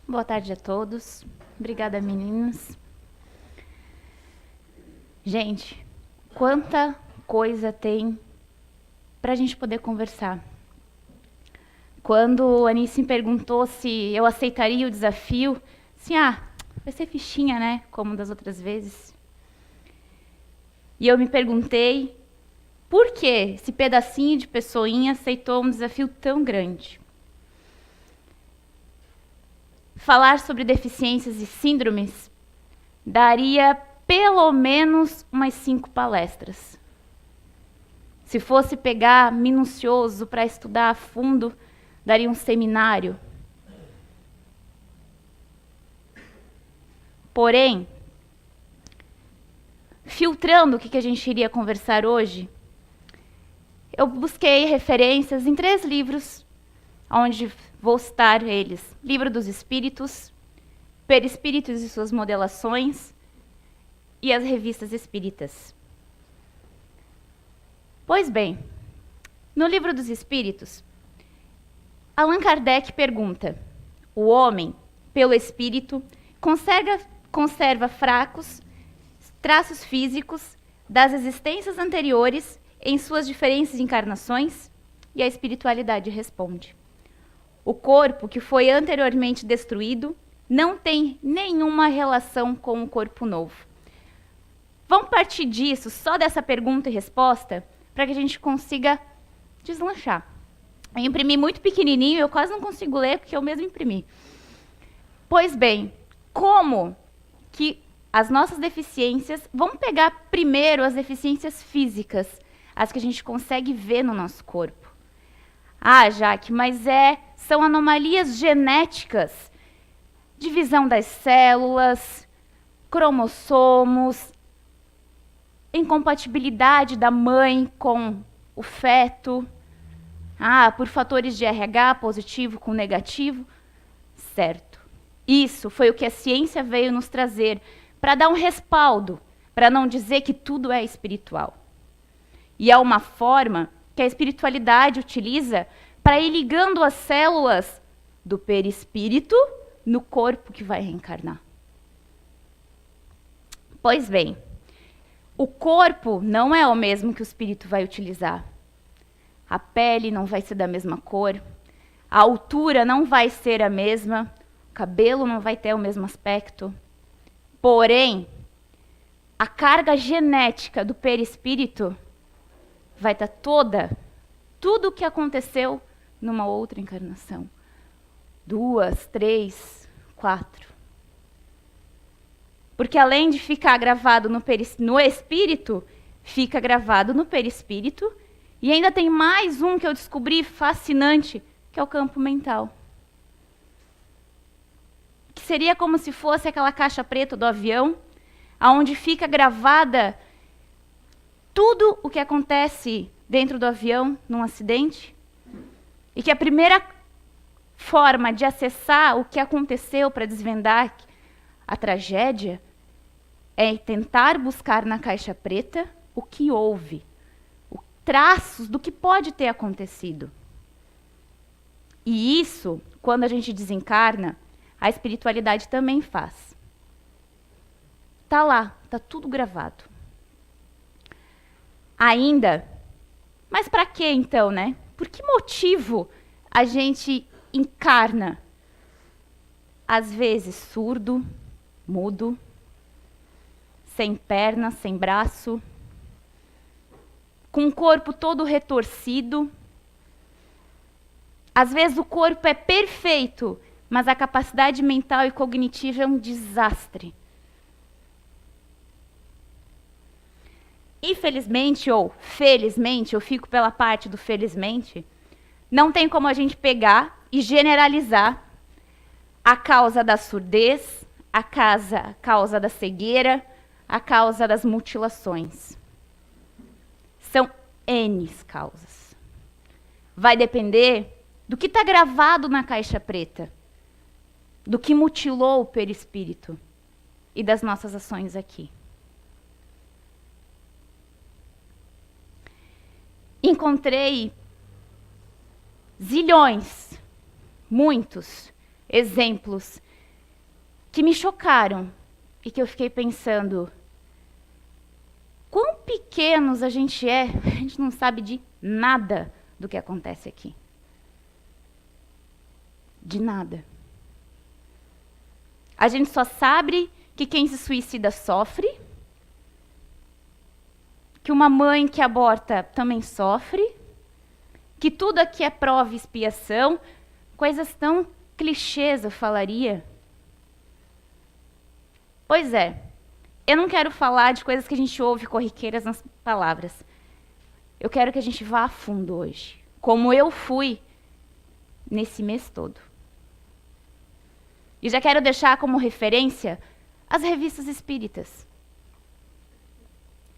Boa tarde a todos. Obrigada, meninas. Gente, quanta coisa tem para a gente poder conversar. Quando a Anice me perguntou se eu aceitaria o desafio, assim, vai ser fichinha, né? Como das outras vezes. E eu me perguntei por que esse pedacinho de pessoinha aceitou um desafio tão grande. Falar sobre deficiências e síndromes daria pelo menos umas 5 palestras. Se fosse pegar minucioso para estudar a fundo, daria um seminário. Porém, filtrando o que a gente iria conversar hoje, eu busquei referências em 3 livros, onde vou citar eles: Livro dos Espíritos, Perispíritos e suas modelações e as revistas espíritas. Pois bem, no Livro dos Espíritos, Allan Kardec pergunta: o homem, pelo espírito, conserva fracos traços físicos das existências anteriores em suas diferentes encarnações? E a espiritualidade responde: o corpo que foi anteriormente destruído não tem nenhuma relação com o corpo novo. Vamos partir disso, só dessa pergunta e resposta, para que a gente consiga deslanchar. Eu imprimi muito pequenininho, eu quase não consigo ler, porque eu mesmo imprimi. Pois bem, como que as nossas deficiências... Vamos pegar primeiro as deficiências físicas, as que a gente consegue ver no nosso corpo. Jaque, mas são anomalias genéticas, divisão das células, cromossomos, incompatibilidade da mãe com o feto, por fatores de RH positivo com negativo. Certo. Isso foi o que a ciência veio nos trazer, para dar um respaldo, para não dizer que tudo é espiritual. E é uma forma que a espiritualidade utiliza para ir ligando as células do perispírito no corpo que vai reencarnar. Pois bem, o corpo não é o mesmo que o espírito vai utilizar. A pele não vai ser da mesma cor, a altura não vai ser a mesma, o cabelo não vai ter o mesmo aspecto. Porém, a carga genética do perispírito vai estar tudo o que aconteceu numa outra encarnação. 2, 3, 4. Porque além de ficar gravado no espírito, fica gravado no perispírito. E ainda tem mais um que eu descobri fascinante, que é o campo mental. Que seria como se fosse aquela caixa preta do avião, onde fica gravada tudo o que acontece dentro do avião num acidente. E que a primeira forma de acessar o que aconteceu para desvendar a tragédia é tentar buscar na caixa preta o que houve, traços do que pode ter acontecido. E isso, quando a gente desencarna, a espiritualidade também faz. Tá lá, tá tudo gravado. Ainda, mas para que então, né? Por que motivo a gente encarna? Às vezes surdo, mudo, sem perna, sem braço, com o corpo todo retorcido. Às vezes o corpo é perfeito, mas a capacidade mental e cognitiva é um desastre. Infelizmente ou felizmente, eu fico pela parte do felizmente, não tem como a gente pegar e generalizar a causa da surdez, a causa da cegueira, a causa das mutilações. São N causas. Vai depender do que está gravado na caixa preta, do que mutilou o perispírito e das nossas ações aqui. Encontrei zilhões, muitos, exemplos que me chocaram e que eu fiquei pensando, quão pequenos a gente não sabe de nada do que acontece aqui. De nada. A gente só sabe que quem se suicida sofre, que uma mãe que aborta também sofre, que tudo aqui é prova e expiação, coisas tão clichês, eu falaria. Pois é, eu não quero falar de coisas que a gente ouve corriqueiras nas palavras. Eu quero que a gente vá a fundo hoje, como eu fui nesse mês todo. E já quero deixar como referência as revistas espíritas.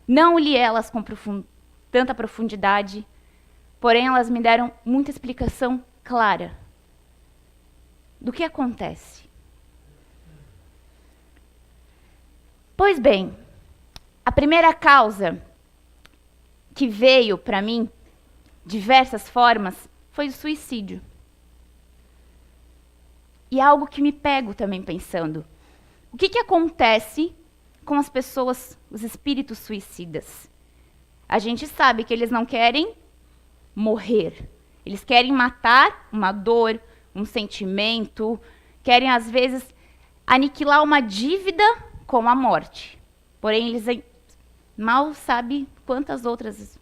Não li elas com tanta profundidade, porém elas me deram muita explicação clara do que acontece. Pois bem, a primeira causa que veio para mim, diversas formas, foi o suicídio. E algo que me pego também pensando. O que acontece com as pessoas, os espíritos suicidas? A gente sabe que eles não querem morrer. Eles querem matar uma dor, um sentimento, querem às vezes aniquilar uma dívida com a morte. Porém, eles mal sabem quantas outras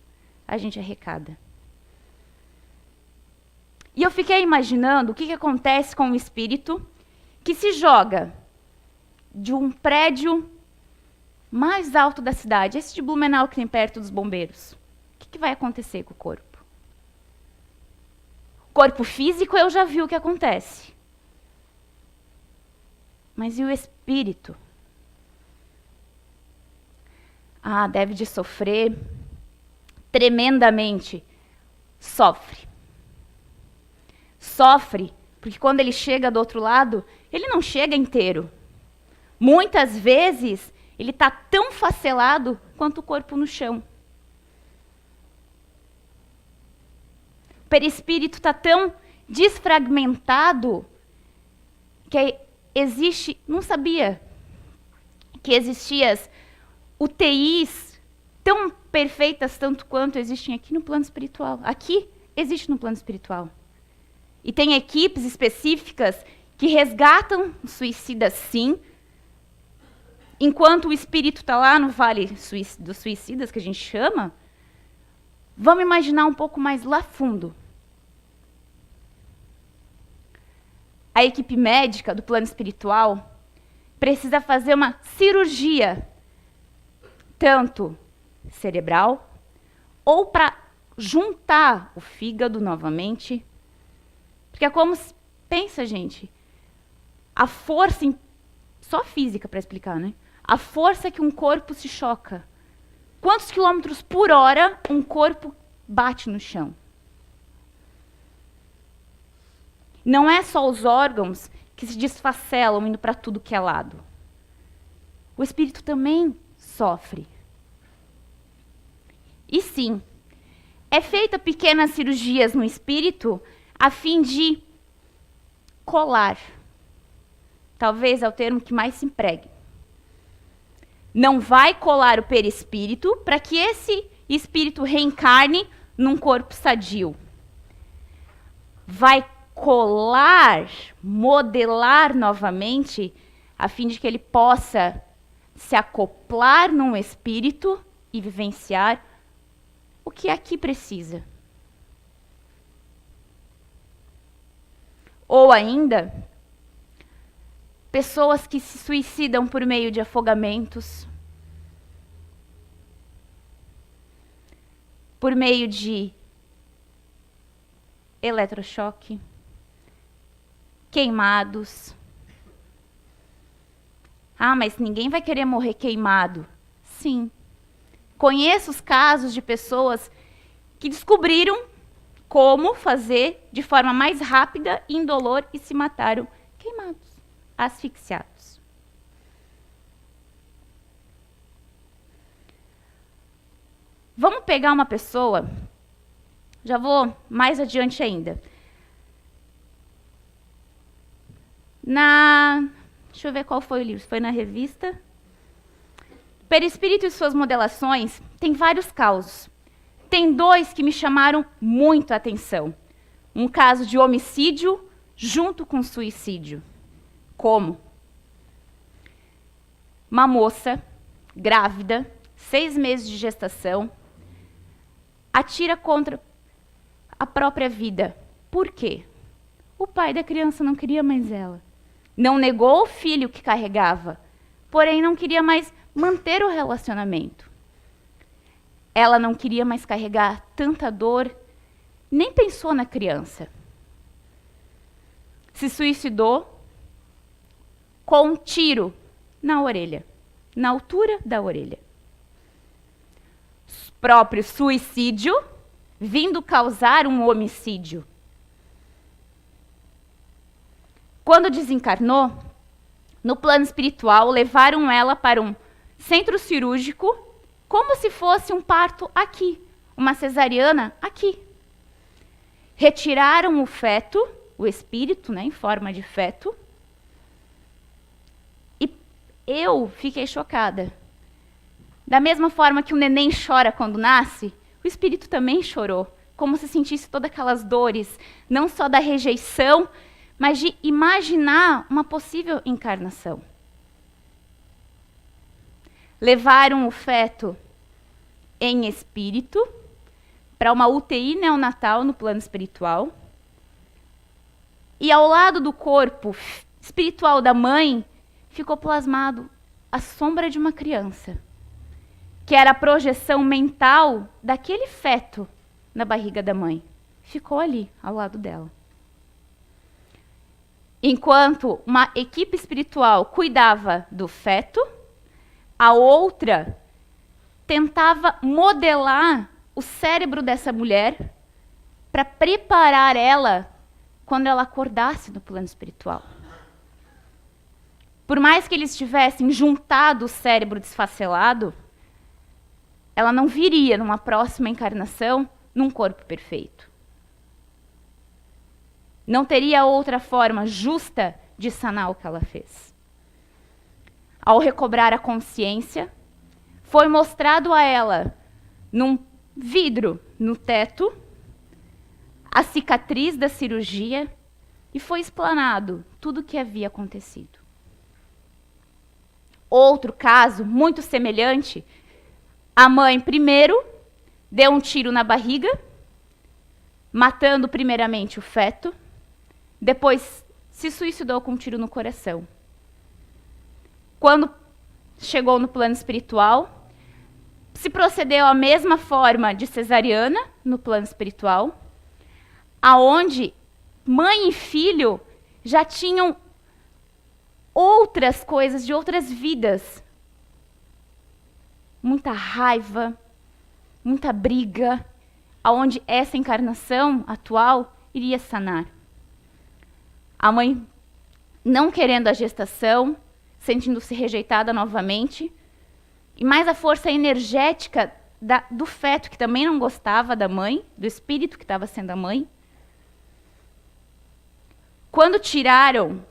a gente arrecada. E eu fiquei imaginando o que acontece com um espírito que se joga de um prédio mais alto da cidade, esse de Blumenau que tem perto dos bombeiros. O que vai acontecer com o corpo? O corpo físico eu já vi o que acontece. Mas e o espírito? Ah, deve de sofrer tremendamente. Sofre. Sofre, porque quando ele chega do outro lado, ele não chega inteiro. Muitas vezes, ele está tão facelado quanto o corpo no chão. O perispírito está tão desfragmentado que existe, não sabia que existiam UTIs tão perfeitas tanto quanto existem aqui no plano espiritual. Aqui existe no plano espiritual. E tem equipes específicas que resgatam os suicidas, sim, enquanto o espírito está lá no vale dos suicidas, que a gente chama. Vamos imaginar um pouco mais lá fundo. A equipe médica do plano espiritual precisa fazer uma cirurgia, tanto cerebral, ou para juntar o fígado novamente. Porque é como pensa, gente, a força, só física para explicar, né? A força que um corpo se choca. Quantos quilômetros por hora um corpo bate no chão? Não é só os órgãos que se desfacelam indo para tudo que é lado. O espírito também sofre. E sim, é feita pequenas cirurgias no espírito a fim de colar. Talvez é o termo que mais se empregue. Não vai colar o perispírito para que esse espírito reencarne num corpo sadio. Vai colar, modelar novamente, a fim de que ele possa se acoplar num espírito e vivenciar o que aqui precisa. Ou ainda, pessoas que se suicidam por meio de afogamentos, por meio de eletrochoque, queimados. Ah, mas ninguém vai querer morrer queimado. Sim. Conheço os casos de pessoas que descobriram como fazer de forma mais rápida e indolor e se mataram queimados, asfixiados. Vamos pegar uma pessoa, já vou mais adiante ainda. Deixa eu ver qual foi o livro. Foi na revista. Perispírito e suas modelações tem vários casos. Tem 2 que me chamaram muito a atenção. Um caso de homicídio junto com suicídio. Como? Uma moça grávida, 6 meses de gestação, atira contra a própria vida. Por quê? O pai da criança não queria mais ela. Não negou o filho que carregava, porém não queria mais manter o relacionamento. Ela não queria mais carregar tanta dor, nem pensou na criança. Se suicidou com um tiro na orelha, na altura da orelha. Próprio suicídio, vindo causar um homicídio. Quando desencarnou, no plano espiritual, levaram ela para um centro cirúrgico, como se fosse um parto aqui, uma cesariana aqui. Retiraram o feto, o espírito, né, em forma de feto, e eu fiquei chocada. Da mesma forma que o neném chora quando nasce, o espírito também chorou, como se sentisse todas aquelas dores, não só da rejeição, mas de imaginar uma possível encarnação. Levaram o feto em espírito para uma UTI neonatal no plano espiritual. E ao lado do corpo espiritual da mãe ficou plasmado a sombra de uma criança, que era a projeção mental daquele feto na barriga da mãe. Ficou ali, ao lado dela. Enquanto uma equipe espiritual cuidava do feto, a outra tentava modelar o cérebro dessa mulher para preparar ela quando ela acordasse no plano espiritual. Por mais que eles tivessem juntado o cérebro desfacelado, ela não viria numa próxima encarnação num corpo perfeito. Não teria outra forma justa de sanar o que ela fez. Ao recobrar a consciência, foi mostrado a ela, num vidro no teto, a cicatriz da cirurgia e foi explanado tudo o que havia acontecido. Outro caso, muito semelhante, a mãe primeiro deu um tiro na barriga, matando primeiramente o feto, depois se suicidou com um tiro no coração. Quando chegou no plano espiritual, se procedeu a mesma forma de cesariana no plano espiritual, aonde mãe e filho já tinham outras coisas de outras vidas. Muita raiva, muita briga, aonde essa encarnação atual iria sanar. A mãe não querendo a gestação, sentindo-se rejeitada novamente, e mais a força energética do feto, que também não gostava da mãe, do espírito que estava sendo a mãe. Quando tiraram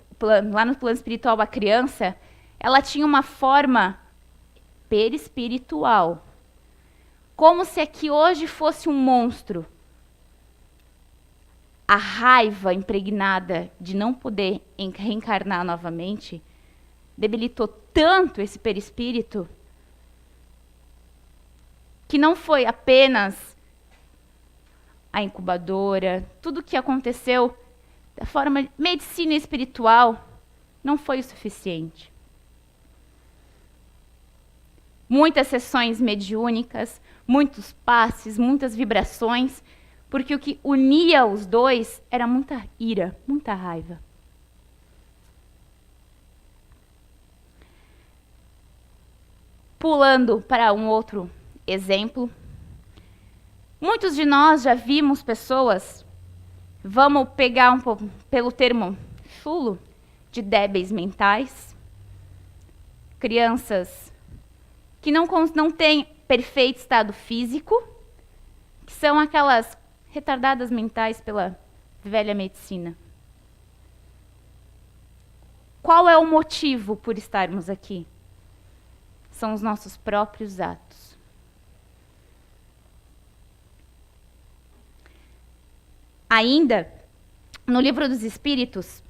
lá no plano espiritual a criança, ela tinha uma forma perispiritual, como se aqui hoje fosse um monstro. A raiva impregnada de não poder reencarnar novamente debilitou tanto esse perispírito que não foi apenas a incubadora, tudo o que aconteceu da forma de medicina espiritual não foi o suficiente. Muitas sessões mediúnicas, muitos passes, muitas vibrações, porque o que unia os dois era muita ira, muita raiva. Pulando para um outro exemplo, muitos de nós já vimos pessoas, vamos pegar um pouco pelo termo chulo, de débeis mentais, crianças que não têm perfeito estado físico, que são aquelas retardadas mentais pela velha medicina. Qual é o motivo por estarmos aqui? São os nossos próprios atos. Ainda, no Livro dos Espíritos,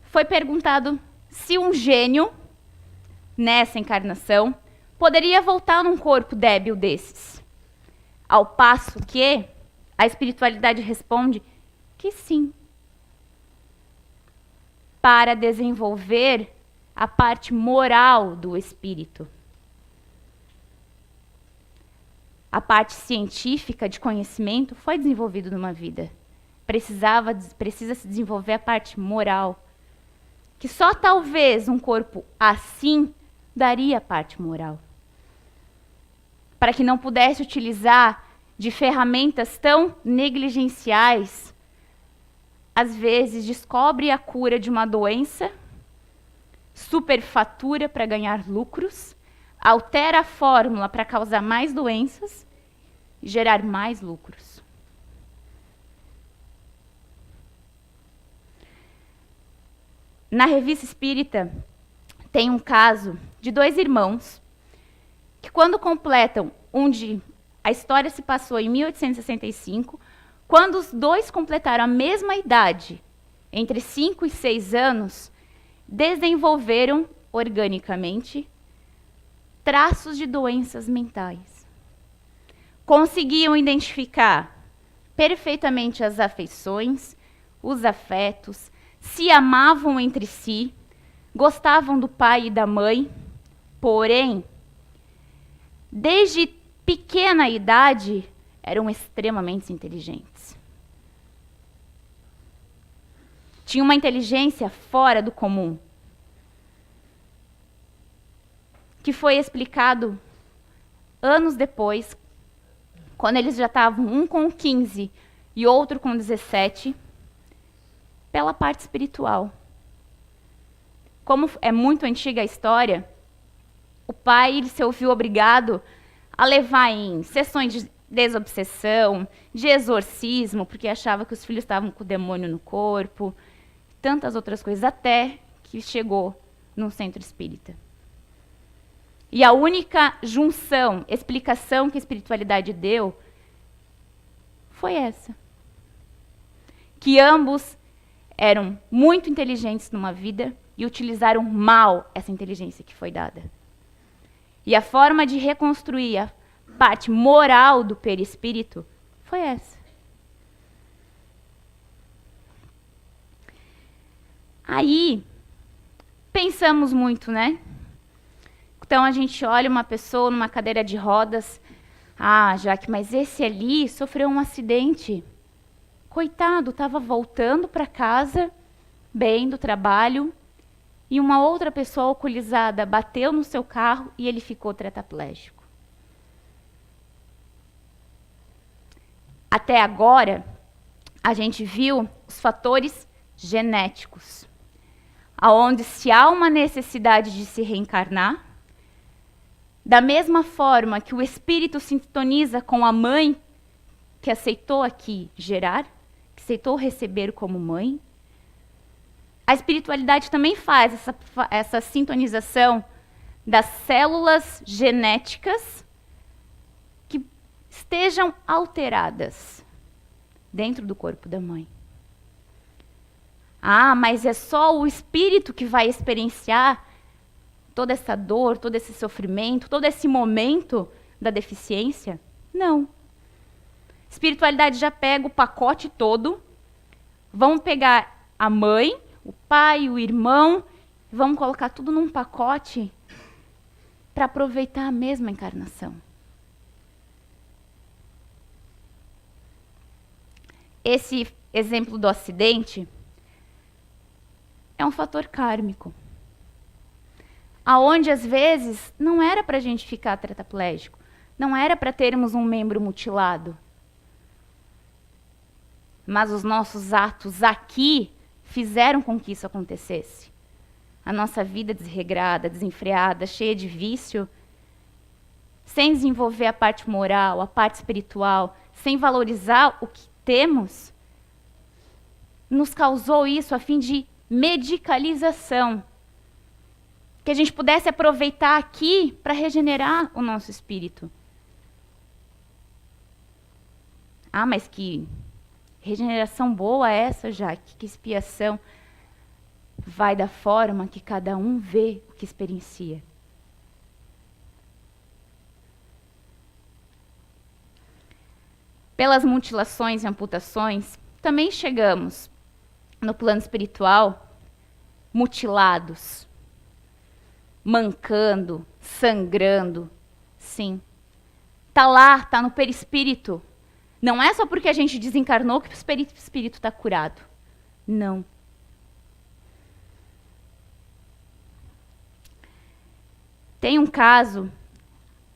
foi perguntado se um gênio, nessa encarnação, poderia voltar num corpo débil desses. Ao passo que a espiritualidade responde que sim. Para desenvolver a parte moral do espírito. A parte científica de conhecimento foi desenvolvida numa vida. Precisa se desenvolver a parte moral. Que só talvez um corpo assim daria a parte moral. Para que não pudesse utilizar de ferramentas tão negligenciais, às vezes descobre a cura de uma doença, superfatura para ganhar lucros, altera a fórmula para causar mais doenças e gerar mais lucros. Na Revista Espírita tem um caso de 2 irmãos que, quando completam a história se passou em 1865, quando os 2 completaram a mesma idade, entre 5 e 6 anos, desenvolveram organicamente traços de doenças mentais. Conseguiam identificar perfeitamente as afeições, os afetos, se amavam entre si, gostavam do pai e da mãe, porém, desde pequena idade, eram extremamente inteligentes. Tinham uma inteligência fora do comum, que foi explicado anos depois, quando eles já estavam um com 15 e outro com 17, pela parte espiritual. Como é muito antiga a história, o pai se ouviu obrigado a levar em sessões de desobsessão, de exorcismo, porque achava que os filhos estavam com o demônio no corpo, tantas outras coisas, até que chegou num centro espírita. E a única junção, explicação que a espiritualidade deu foi essa. Que ambos eram muito inteligentes numa vida e utilizaram mal essa inteligência que foi dada. E a forma de reconstruir a parte moral do perispírito foi essa. Aí, pensamos muito, né? Então a gente olha uma pessoa numa cadeira de rodas, Jaque, mas esse ali sofreu um acidente. Coitado, estava voltando para casa, bem do trabalho, e uma outra pessoa alcoolizada bateu no seu carro e ele ficou tetraplégico. Até agora, a gente viu os fatores genéticos, aonde se há uma necessidade de se reencarnar, da mesma forma que o espírito sintoniza com a mãe que aceitou aqui gerar, que aceitou receber como mãe, a espiritualidade também faz essa sintonização das células genéticas que estejam alteradas dentro do corpo da mãe. Mas é só o espírito que vai experienciar toda essa dor, todo esse sofrimento, todo esse momento da deficiência? Não. Espiritualidade já pega o pacote todo, vão pegar a mãe, o pai, o irmão, vamos colocar tudo num pacote para aproveitar a mesma encarnação. Esse exemplo do acidente é um fator kármico, aonde às vezes não era para a gente ficar tetraplégico, não era para termos um membro mutilado, mas os nossos atos aqui fizeram com que isso acontecesse. A nossa vida desregrada, desenfreada, cheia de vício, sem desenvolver a parte moral, a parte espiritual, sem valorizar o que temos, nos causou isso a fim de medicalização. Que a gente pudesse aproveitar aqui para regenerar o nosso espírito. Ah, mas que regeneração boa é essa, Jaque? Que expiação? Vai da forma que cada um vê o que experiencia. Pelas mutilações e amputações, também chegamos no plano espiritual mutilados, mancando, sangrando. Sim. Tá lá, tá no perispírito. Não é só porque a gente desencarnou que o espírito está curado. Não. Tem um caso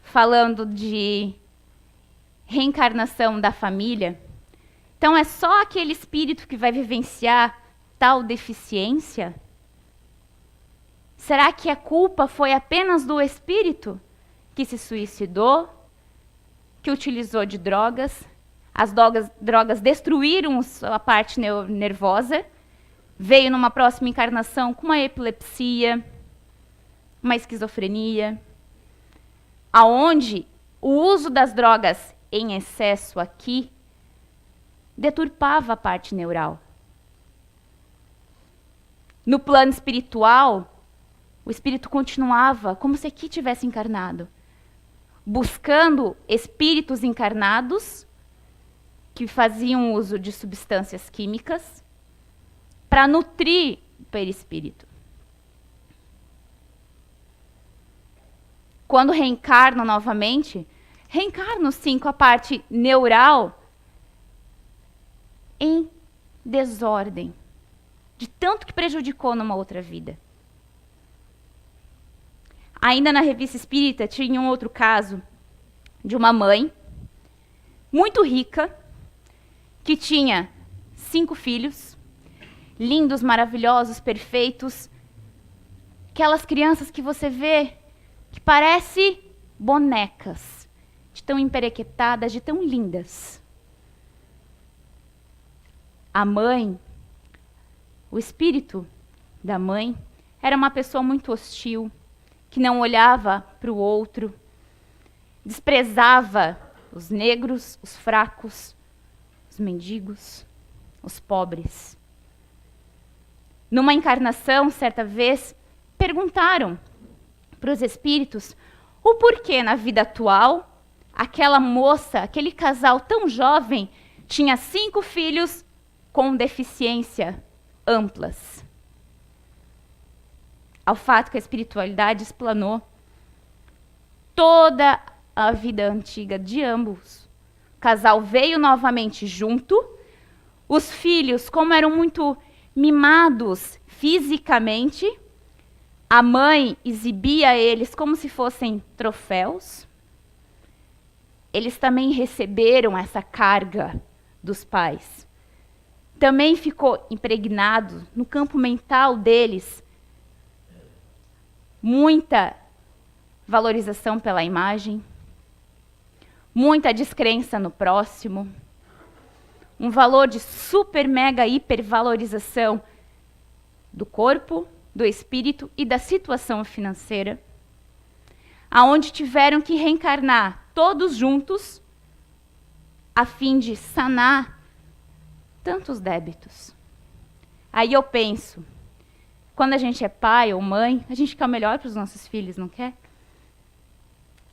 falando de reencarnação da família. Então é só aquele espírito que vai vivenciar tal deficiência? Será que a culpa foi apenas do espírito que se suicidou, que utilizou de drogas? As drogas destruíram a parte nervosa, veio numa próxima encarnação com uma epilepsia, uma esquizofrenia, aonde o uso das drogas em excesso aqui deturpava a parte neural. No plano espiritual, o espírito continuava como se aqui tivesse encarnado, buscando espíritos encarnados que faziam uso de substâncias químicas para nutrir o perispírito. Quando reencarnam novamente, reencarnam sim com a parte neural em desordem, de tanto que prejudicou numa outra vida. Ainda na Revista Espírita tinha um outro caso de uma mãe muito rica que tinha 5 filhos, lindos, maravilhosos, perfeitos, aquelas crianças que você vê que parece bonecas, de tão emperequetadas, de tão lindas. A mãe, o espírito da mãe, era uma pessoa muito hostil, que não olhava para o outro, desprezava os negros, os fracos, os mendigos, os pobres. Numa encarnação, certa vez, perguntaram para os espíritos o porquê na vida atual aquela moça, aquele casal tão jovem, tinha 5 filhos com deficiência amplas. Ao fato que a espiritualidade explanou toda a vida antiga de ambos. O casal veio novamente junto. Os filhos, como eram muito mimados fisicamente, a mãe exibia eles como se fossem troféus. Eles também receberam essa carga dos pais. Também ficou impregnado no campo mental deles muita valorização pela imagem, muita descrença no próximo, um valor de super, mega, hipervalorização do corpo, do espírito e da situação financeira, aonde tiveram que reencarnar todos juntos a fim de sanar tantos débitos. Aí eu penso, quando a gente é pai ou mãe, a gente quer o melhor para os nossos filhos, não quer?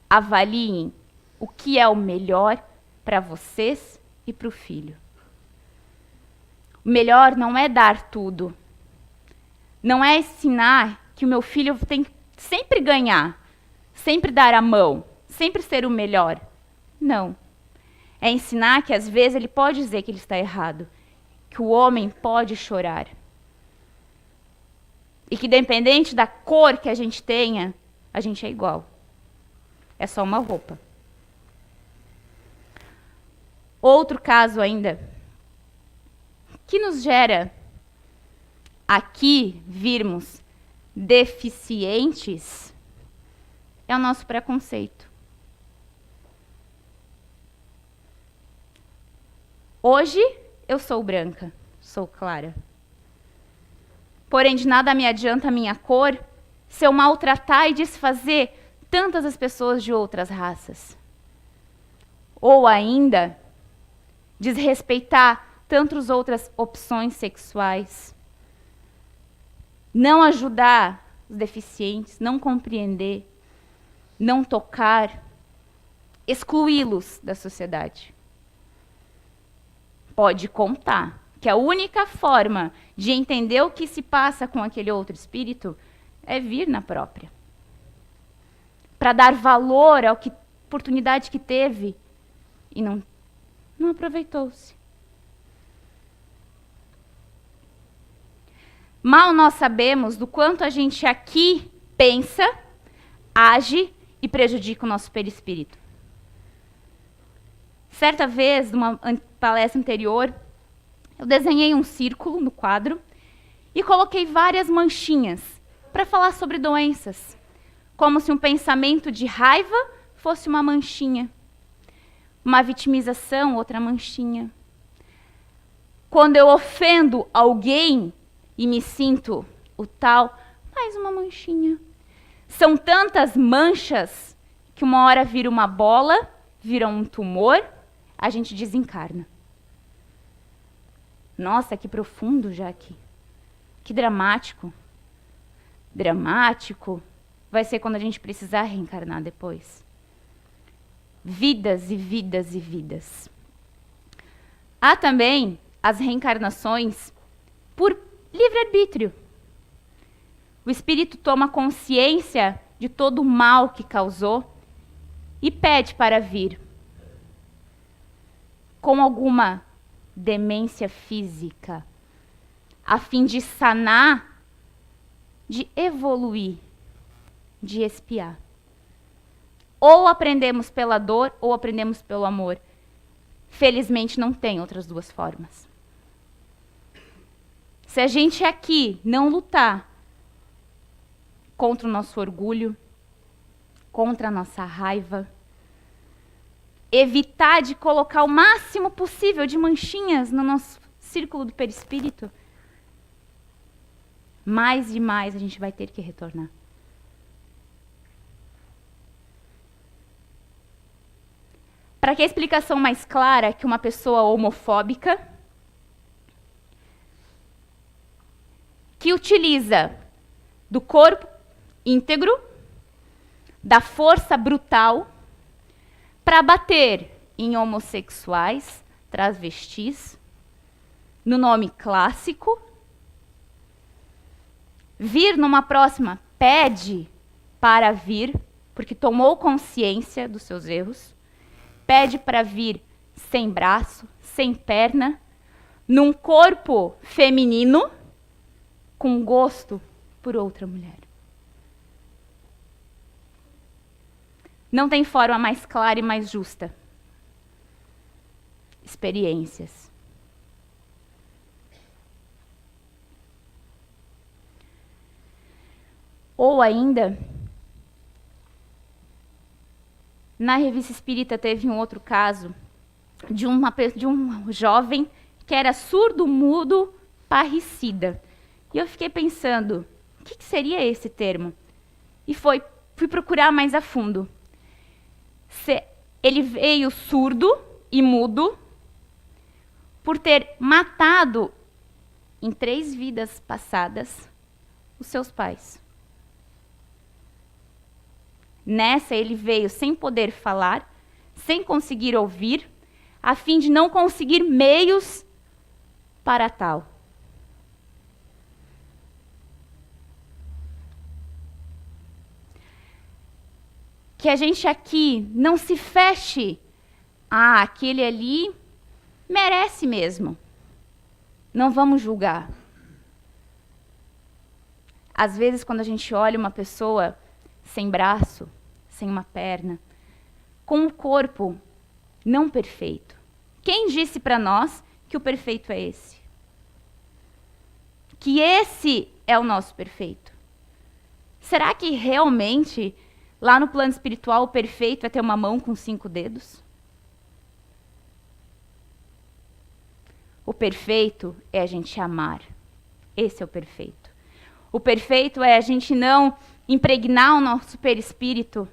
Avaliem o que é o melhor para vocês e para o filho. O melhor não é dar tudo. Não é ensinar que o meu filho tem que sempre ganhar, sempre dar a mão, sempre ser o melhor. Não. É ensinar que às vezes ele pode dizer que ele está errado, que o homem pode chorar. E que independente da cor que a gente tenha, a gente é igual. É só uma roupa. Outro caso ainda, que nos gera aqui virmos deficientes, é o nosso preconceito. Hoje eu sou branca, sou clara. Porém, de nada me adianta a minha cor se eu maltratar e desfazer tantas as pessoas de outras raças. Ou ainda, desrespeitar tantas outras opções sexuais. Não ajudar os deficientes, não compreender, não tocar, excluí-los da sociedade. Pode contar que a única forma de entender o que se passa com aquele outro espírito é vir na própria. Para dar valor à oportunidade que teve e não aproveitou-se. Mal nós sabemos do quanto a gente aqui pensa, age e prejudica o nosso perispírito. Certa vez, numa palestra anterior, eu desenhei um círculo no quadro e coloquei várias manchinhas para falar sobre doenças, como se um pensamento de raiva fosse uma manchinha, uma vitimização, outra manchinha. Quando eu ofendo alguém e me sinto o tal, mais uma manchinha. São tantas manchas que uma hora vira uma bola, vira um tumor, a gente desencarna. Nossa, que profundo, Jaque. Que dramático. Dramático vai ser quando a gente precisar reencarnar depois. Vidas e vidas e vidas. Há também as reencarnações por livre-arbítrio. O espírito toma consciência de todo o mal que causou e pede para vir. Com alguma demência física, a fim de sanar, de evoluir, de expiar. Ou aprendemos pela dor, ou aprendemos pelo amor. Felizmente não tem outras duas formas. Se a gente aqui não lutar contra o nosso orgulho, contra a nossa raiva, evitar de colocar o máximo possível de manchinhas no nosso círculo do perispírito, mais e mais a gente vai ter que retornar. Para que a explicação mais clara que uma pessoa homofóbica que utiliza do corpo íntegro, da força brutal, para bater em homossexuais, travestis, no nome clássico, vir numa próxima, pede para vir, porque tomou consciência dos seus erros, pede para vir sem braço, sem perna, num corpo feminino, com gosto por outra mulher. Não tem forma mais clara e mais justa. Experiências. Ou ainda, na Revista Espírita teve um outro caso de um jovem que era surdo-mudo parricida. E eu fiquei pensando, o que seria esse termo? E fui procurar mais a fundo. Ele veio surdo e mudo por ter matado em 3 vidas passadas os seus pais. Nessa ele veio sem poder falar, sem conseguir ouvir, a fim de não conseguir meios para tal. Que a gente aqui não se feche. Ah, aquele ali merece mesmo. Não vamos julgar. Às vezes, quando a gente olha uma pessoa sem braço, sem uma perna, com um corpo não perfeito, quem disse para nós que o perfeito é esse? Que esse é o nosso perfeito? Será que realmente lá no plano espiritual o perfeito é ter uma mão com 5 dedos? O perfeito é a gente amar. Esse é o perfeito. O perfeito é a gente não impregnar o nosso perispírito,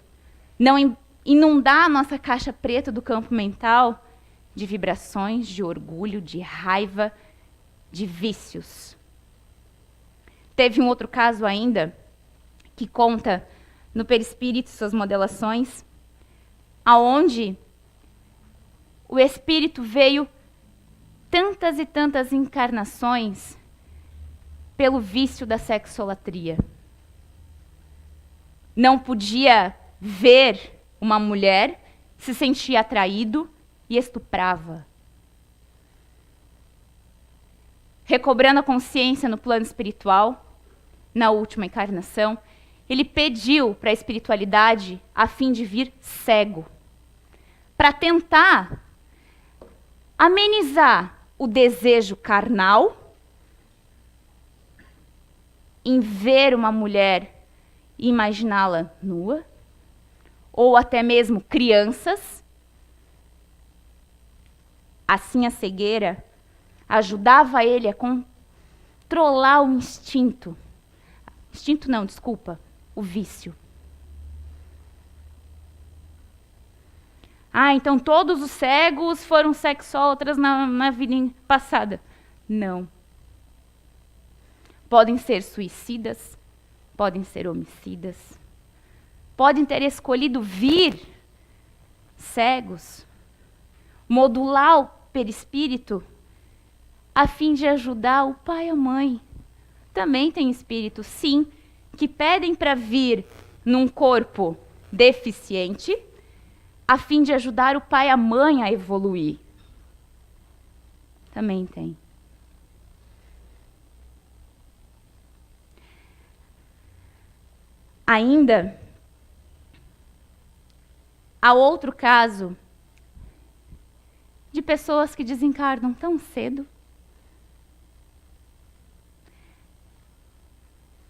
não inundar a nossa caixa preta do campo mental de vibrações, de orgulho, de raiva, de vícios. Teve um outro caso ainda, que conta no perispírito suas modelações, aonde o espírito veio tantas e tantas encarnações pelo vício da sexolatria. Não podia ver uma mulher, se sentia atraído e estuprava. Recobrando a consciência no plano espiritual, na última encarnação, ele pediu para a espiritualidade a fim de vir cego, para tentar amenizar o desejo carnal em ver uma mulher e imaginá-la nua, ou até mesmo crianças. Assim a cegueira ajudava ele a controlar o instinto. Instinto não, desculpa, o vício. Então todos os cegos foram sexólatras na vida passada. Não. Podem ser suicidas, podem ser homicidas, podem ter escolhido vir cegos, modular o perispírito a fim de ajudar o pai e a mãe. Também tem espíritos, sim, que pedem para vir num corpo deficiente a fim de ajudar o pai e a mãe a evoluir. Também tem. Ainda há outro caso de pessoas que desencarnam tão cedo.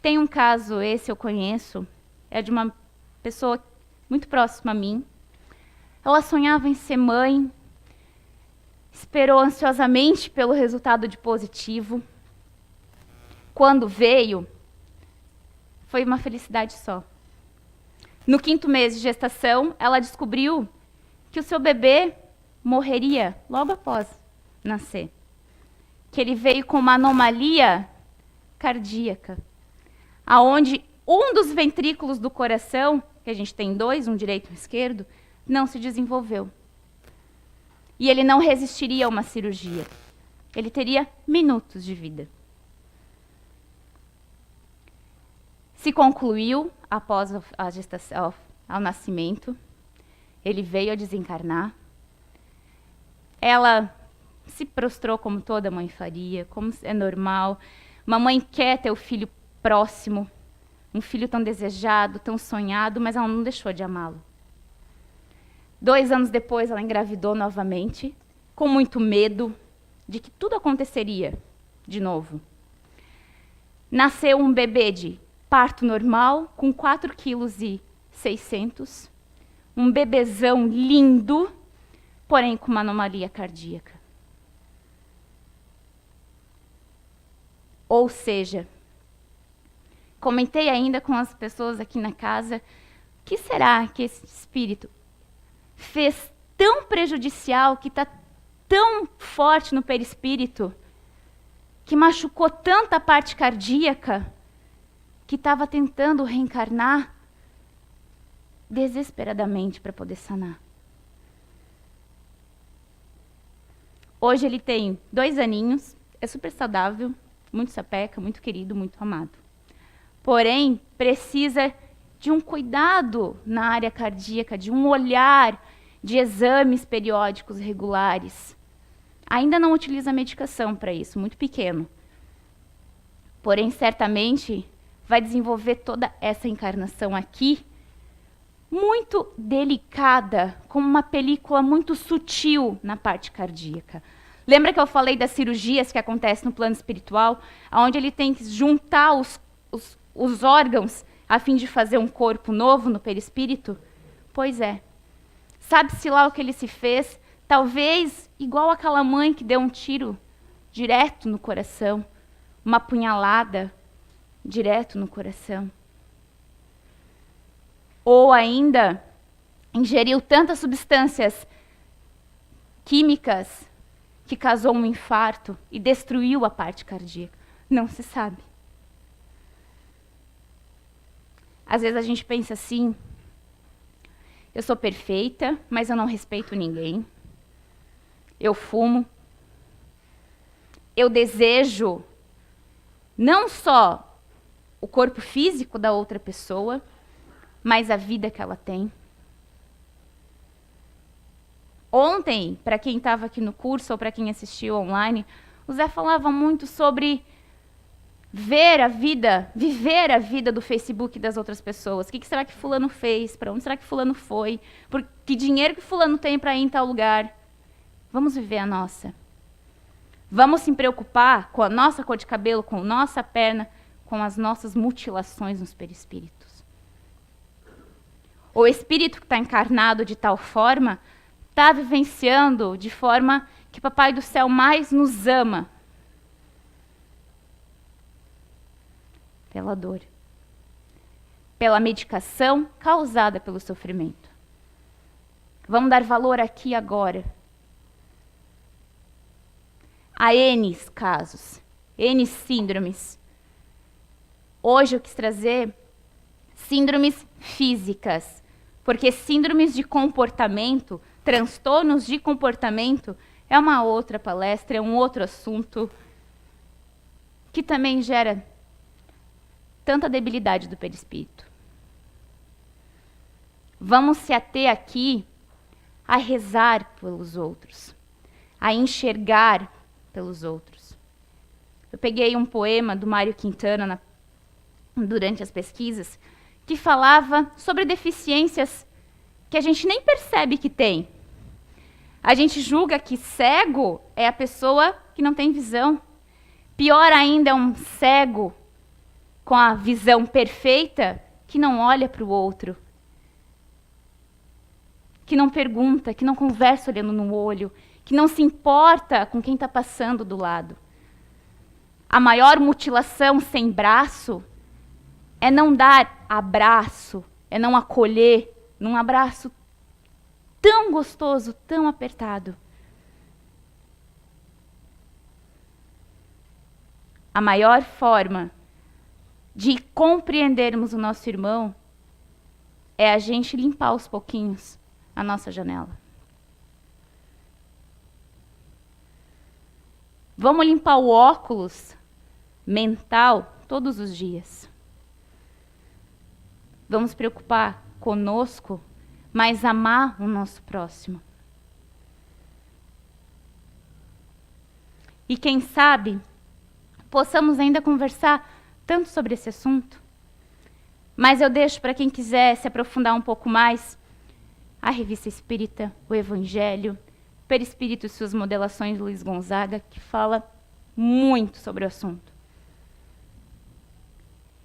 Tem um caso, esse eu conheço, é de uma pessoa muito próxima a mim. Ela sonhava em ser mãe, esperou ansiosamente pelo resultado de positivo. Quando veio, foi uma felicidade só. No 5º mês de gestação, ela descobriu que o seu bebê morreria logo após nascer. Que ele veio com uma anomalia cardíaca, aonde um dos ventrículos do coração, que a gente tem 2, um direito e um esquerdo, não se desenvolveu. E ele não resistiria a uma cirurgia. Ele teria minutos de vida. Se concluiu após a gestação, ao nascimento. Ele veio a desencarnar. Ela se prostrou como toda mãe faria, como é normal. Uma mãe quer ter o filho próximo, um filho tão desejado, tão sonhado, mas ela não deixou de amá-lo. 2 anos depois, ela engravidou novamente, com muito medo de que tudo aconteceria de novo. Nasceu um bebê de parto normal, com 4,6 kg, um bebezão lindo, porém com uma anomalia cardíaca. Ou seja, comentei ainda com as pessoas aqui na casa, o que será que esse espírito fez tão prejudicial, que está tão forte no perispírito, que machucou tanta parte cardíaca, que estava tentando reencarnar desesperadamente para poder sanar. Hoje ele tem 2 aninhos, é super saudável, muito sapeca, muito querido, muito amado. Porém, precisa de um cuidado na área cardíaca, de um olhar, de exames periódicos regulares. Ainda não utiliza medicação para isso, muito pequeno. Porém, certamente, vai desenvolver toda essa encarnação aqui, muito delicada, como uma película muito sutil na parte cardíaca. Lembra que eu falei das cirurgias que acontecem no plano espiritual, onde ele tem que juntar os órgãos a fim de fazer um corpo novo no perispírito? Pois é. Sabe-se lá o que ele se fez? Talvez igual aquela mãe que deu um tiro direto no coração, uma punhalada, direto no coração. Ou ainda ingeriu tantas substâncias químicas que causou um infarto e destruiu a parte cardíaca. Não se sabe. Às vezes a gente pensa assim: eu sou perfeita, mas eu não respeito ninguém. Eu fumo. Eu desejo não só o corpo físico da outra pessoa, mas a vida que ela tem. Ontem, para quem estava aqui no curso ou para quem assistiu online, o Zé falava muito sobre ver a vida, viver a vida do Facebook das outras pessoas. O que será que fulano fez? Para onde será que fulano foi? Que dinheiro que fulano tem para ir em tal lugar? Vamos viver a nossa. Vamos se preocupar com a nossa cor de cabelo, com a nossa perna, com as nossas mutilações nos perispíritos. O espírito que está encarnado de tal forma está vivenciando de forma que Papai do Céu mais nos ama. Pela dor. Pela medicação causada pelo sofrimento. Vamos dar valor aqui agora. Há N casos, N síndromes. Hoje eu quis trazer síndromes físicas, porque síndromes de comportamento, transtornos de comportamento, é uma outra palestra, é um outro assunto que também gera tanta debilidade do perispírito. Vamos se ater aqui a rezar pelos outros, a enxergar pelos outros. Eu peguei um poema do Mário Quintana durante as pesquisas que falava sobre deficiências que a gente nem percebe que tem. A gente julga que cego é a pessoa que não tem visão. Pior ainda é um cego com a visão perfeita que não olha para o outro, que não pergunta, que não conversa olhando no olho, que não se importa com quem está passando do lado. A maior mutilação sem braço é não dar abraço, é não acolher num abraço tão gostoso, tão apertado. A maior forma de compreendermos o nosso irmão é a gente limpar aos pouquinhos a nossa janela. Vamos limpar o óculos mental todos os dias. Vamos preocupar conosco, mas amar o nosso próximo. E quem sabe, possamos ainda conversar tanto sobre esse assunto. Mas eu deixo para quem quiser se aprofundar um pouco mais a Revista Espírita, o Evangelho, Perispírito e suas modelações, Luiz Gonzaga, que fala muito sobre o assunto.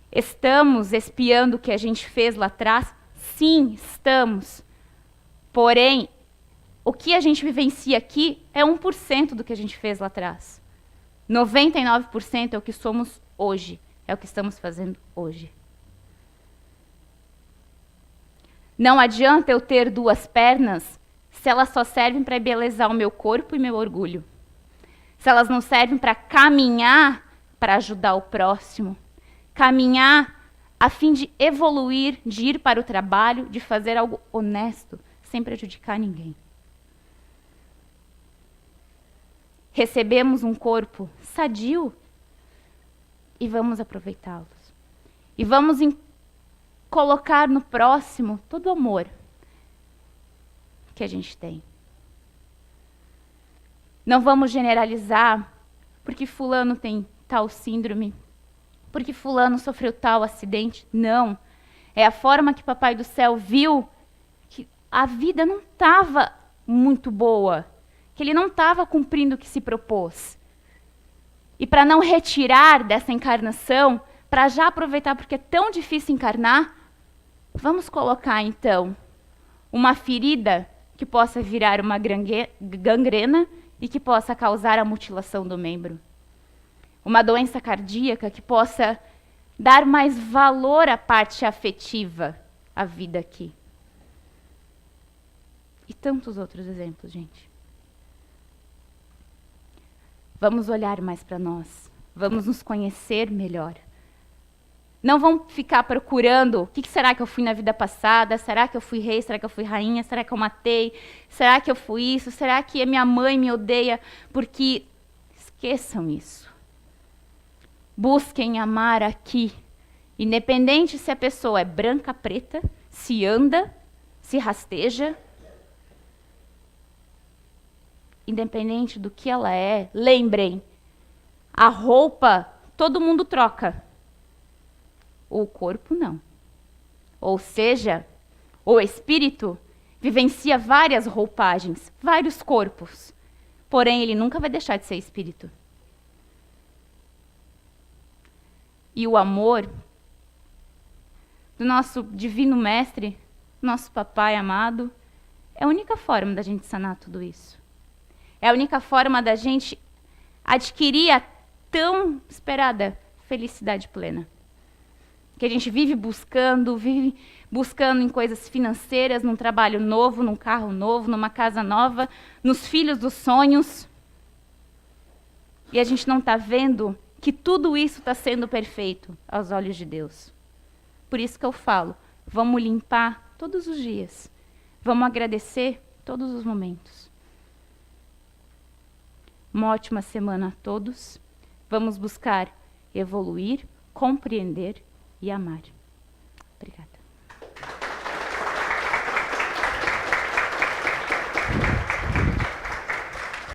Estamos espiando o que a gente fez lá atrás? Sim, estamos. Porém, o que a gente vivencia aqui é 1% do que a gente fez lá atrás. 99% é o que somos hoje, é o que estamos fazendo hoje. Não adianta eu ter 2 pernas se elas só servem para embelezar o meu corpo e meu orgulho. Se elas não servem para caminhar para ajudar o próximo. Caminhar a fim de evoluir, de ir para o trabalho, de fazer algo honesto, sem prejudicar ninguém. Recebemos um corpo sadio e vamos aproveitá-los. E vamos colocar no próximo todo o amor que a gente tem. Não vamos generalizar porque fulano tem tal síndrome, porque fulano sofreu tal acidente. Não. É a forma que Papai do Céu viu que a vida não estava muito boa, que ele não estava cumprindo o que se propôs. E para não retirar dessa encarnação, para já aproveitar porque é tão difícil encarnar, vamos colocar então uma ferida que possa virar uma gangrena e que possa causar a mutilação do membro. Uma doença cardíaca que possa dar mais valor à parte afetiva, à vida aqui. E tantos outros exemplos, gente. Vamos olhar mais para nós. Vamos nos conhecer melhor. Não vamos ficar procurando o que será que eu fui na vida passada, será que eu fui rei, será que eu fui rainha, será que eu matei, será que eu fui isso, será que a minha mãe me odeia, porque esqueçam isso. Busquem amar aqui, independente se a pessoa é branca, preta, se anda, se rasteja, independente do que ela é, lembrem, a roupa todo mundo troca. O corpo não. Ou seja, o espírito vivencia várias roupagens, vários corpos. Porém, ele nunca vai deixar de ser espírito. E o amor do nosso divino mestre, nosso papai amado, é a única forma da gente sanar tudo isso. É a única forma da gente adquirir a tão esperada felicidade plena. Que a gente vive buscando em coisas financeiras, num trabalho novo, num carro novo, numa casa nova, nos filhos dos sonhos. E a gente não está vendo que tudo isso está sendo perfeito aos olhos de Deus. Por isso que eu falo, vamos limpar todos os dias. Vamos agradecer todos os momentos. Uma ótima semana a todos. Vamos buscar evoluir, compreender e amar. Obrigada.